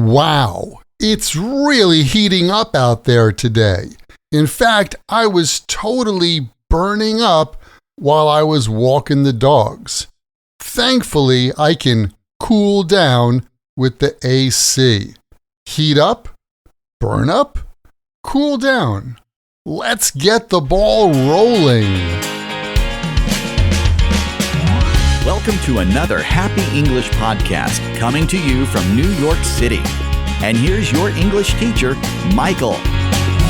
Wow, it's really heating up out there today. In fact, I was totally burning up while I was walking the dogs. Thankfully, I can cool down with the AC. Heat up, burn up, cool down. Let's get the ball rolling. Welcome to another Happy English podcast coming to you from New York City. And here's your English teacher, Michael.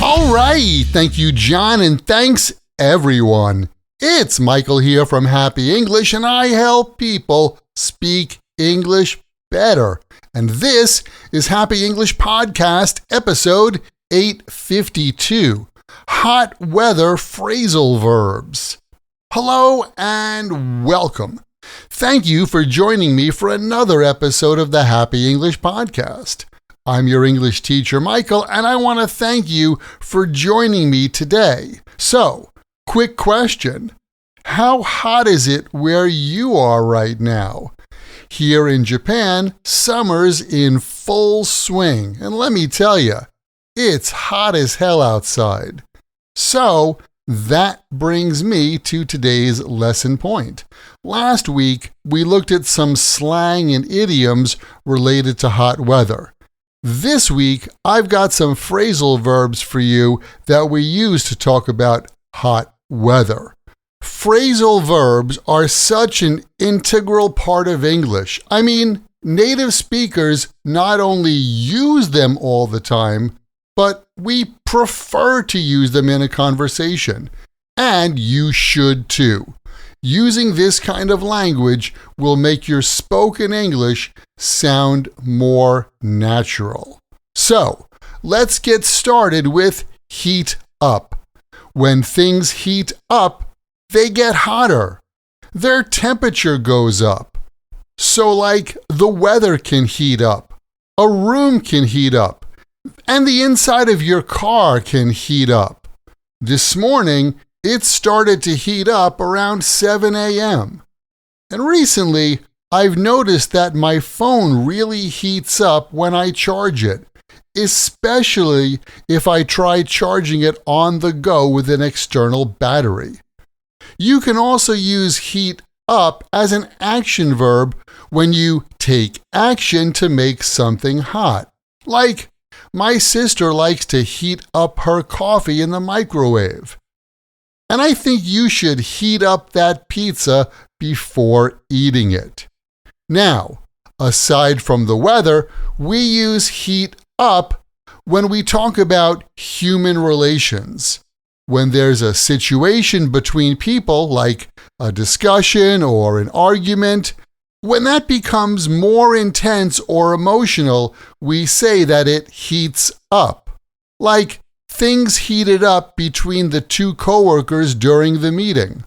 All right, thank you, John, and thanks, everyone. It's Michael here from Happy English, and I help people speak English better. And this is Happy English Podcast, episode 852, Hot Weather Phrasal Verbs. Hello and welcome. Thank you for joining me for another episode of the Happy English Podcast. I'm your English teacher, Michael, and I want to thank you for joining me today. So, quick question. How hot is it where you are right now? Here in Japan, summer's in full swing, and let me tell you, it's hot as hell outside. So, that brings me to today's lesson point. Last week, we looked at some slang and idioms related to hot weather. This week, I've got some phrasal verbs for you that we use to talk about hot weather. Phrasal verbs are such an integral part of English. I mean, native speakers not only use them all the time, but we prefer to use them in a conversation. And you should too. Using this kind of language will make your spoken English sound more natural. So, let's get started with heat up. When things heat up, they get hotter. Their temperature goes up. So like the weather can heat up, a room can heat up, and the inside of your car can heat up. This morning, it started to heat up around 7 a.m. And recently, I've noticed that my phone really heats up when I charge it, especially if I try charging it on the go with an external battery. You can also use heat up as an action verb when you take action to make something hot. Like, my sister likes to heat up her coffee in the microwave. And I think you should heat up that pizza before eating it. Now, aside from the weather, we use heat up when we talk about human relations. When there's a situation between people, like a discussion or an argument, when that becomes more intense or emotional, we say that it heats up. Like, things heated up between the two coworkers during the meeting.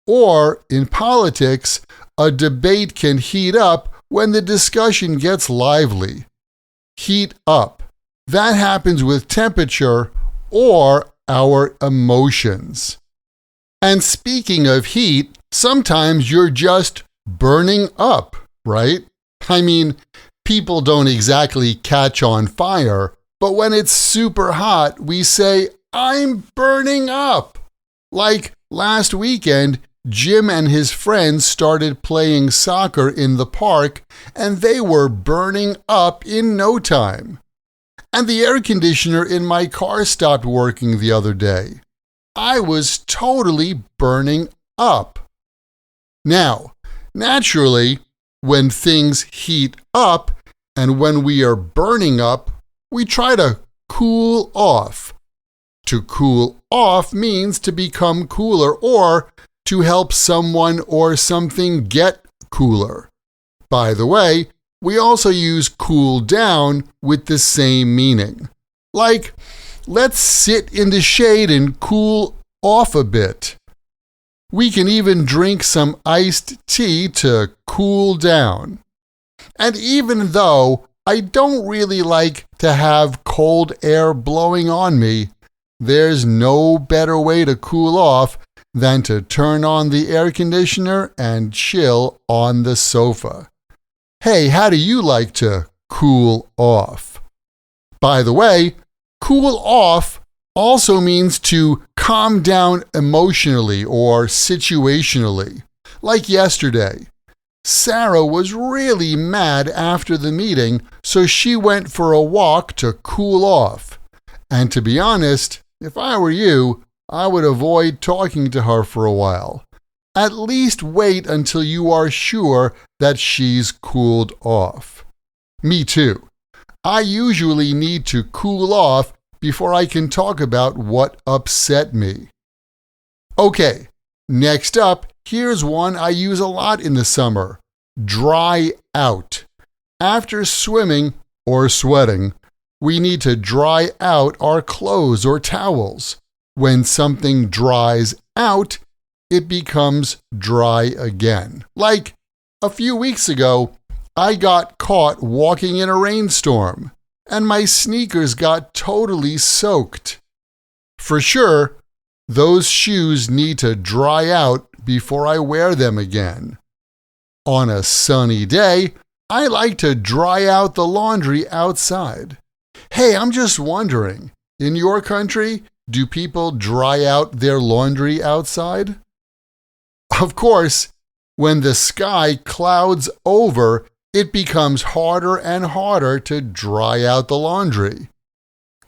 Or, in politics, a debate can heat up when the discussion gets lively. Heat up. That happens with temperature or our emotions. And speaking of heat, sometimes you're just burning up, right? I mean, people don't exactly catch on fire, but when it's super hot, we say, I'm burning up. Like last weekend, Jim and his friends started playing soccer in the park, and they were burning up in no time. And the air conditioner in my car stopped working the other day. I was totally burning up. Now, naturally, when things heat up and when we are burning up, we try to cool off. To cool off means to become cooler or to help someone or something get cooler. By the way, we also use cool down with the same meaning. Like, let's sit in the shade and cool off a bit. We can even drink some iced tea to cool down. And even though I don't really like to have cold air blowing on me, there's no better way to cool off than to turn on the air conditioner and chill on the sofa. Hey, how do you like to cool off. By the way, cool off also means to calm down emotionally or situationally. Like yesterday, Sarah was really mad after the meeting, so she went for a walk to cool off. And to be honest, if I were you, I would avoid talking to her for a while. At least wait until you are sure that she's cooled off. Me too. I usually need to cool off before I can talk about what upset me. Okay, next up, here's one I use a lot in the summer. Dry out. After swimming or sweating, we need to dry out our clothes or towels. When something dries out, it becomes dry again. Like a few weeks ago, I got caught walking in a rainstorm, and my sneakers got totally soaked. For sure, those shoes need to dry out before I wear them again. On a sunny day, I like to dry out the laundry outside. Hey, I'm just wondering, in your country, do people dry out their laundry outside? Of course, when the sky clouds over, it becomes harder and harder to dry out the laundry.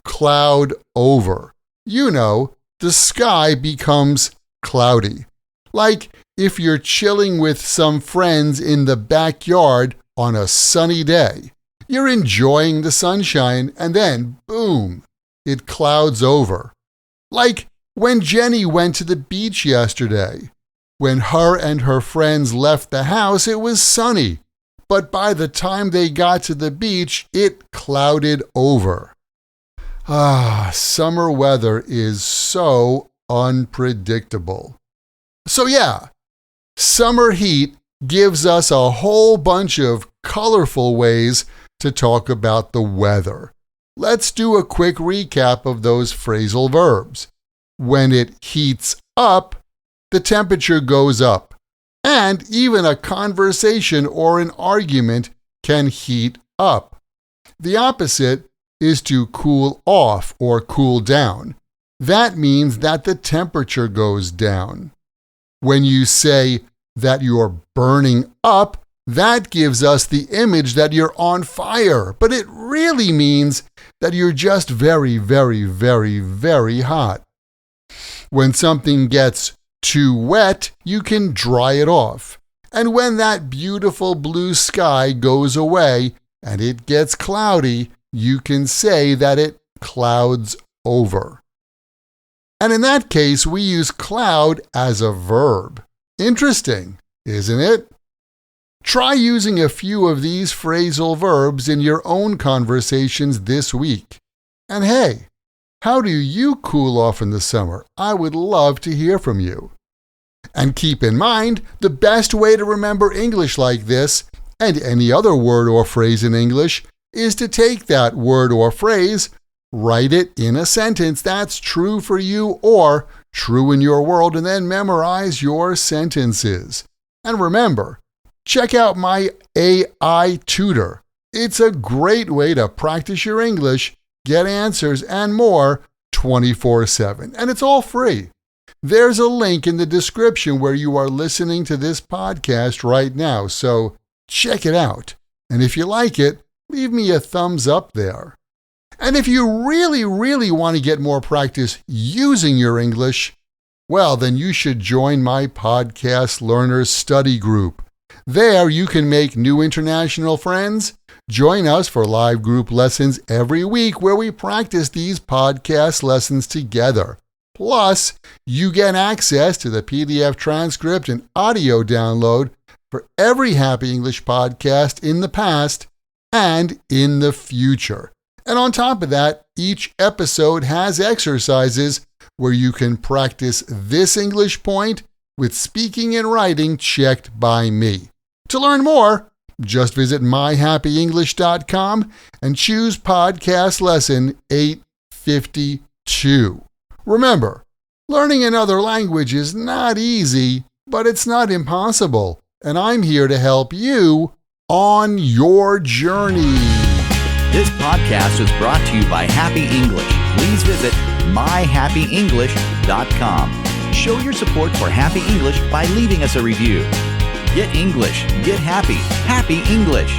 Cloud over. You know, the sky becomes cloudy. Like if you're chilling with some friends in the backyard on a sunny day. You're enjoying the sunshine and then, boom, it clouds over. Like when Jenny went to the beach yesterday. When her and her friends left the house, it was sunny. But by the time they got to the beach, it clouded over. Summer weather is so unpredictable. So yeah, summer heat gives us a whole bunch of colorful ways to talk about the weather. Let's do a quick recap of those phrasal verbs. When it heats up, the temperature goes up. And even a conversation or an argument can heat up. The opposite is to cool off or cool down. That means that the temperature goes down. When you say that you're burning up, that gives us the image that you're on fire, but it really means that you're just very, very, very, very hot. When something gets too wet, you can dry it off. And when that beautiful blue sky goes away and it gets cloudy, you can say that it clouds over. And in that case, we use cloud as a verb. Interesting, isn't it? Try using a few of these phrasal verbs in your own conversations this week. And hey, how do you cool off in the summer? I would love to hear from you. And keep in mind, the best way to remember English like this, and any other word or phrase in English, is to take that word or phrase, write it in a sentence that's true for you or true in your world, and then memorize your sentences. And remember, check out my AI tutor. It's a great way to practice your English, get answers, and more 24/7. And it's all free. There's a link in the description where you are listening to this podcast right now, so check it out. And if you like it, leave me a thumbs up there. And if you really, really want to get more practice using your English, well, then you should join my Podcast Learners Study Group. There you can make new international friends. Join us for live group lessons every week where we practice these podcast lessons together. Plus, you get access to the PDF transcript and audio download for every Happy English podcast in the past and in the future. And on top of that, each episode has exercises where you can practice this English point with speaking and writing checked by me. To learn more, just visit myhappyenglish.com and choose podcast lesson 852. Remember, learning another language is not easy, but it's not impossible, and I'm here to help you on your journey. This podcast is brought to you by Happy English. Please visit myhappyenglish.com. Show your support for Happy English by leaving us a review. Get English, get happy, Happy English.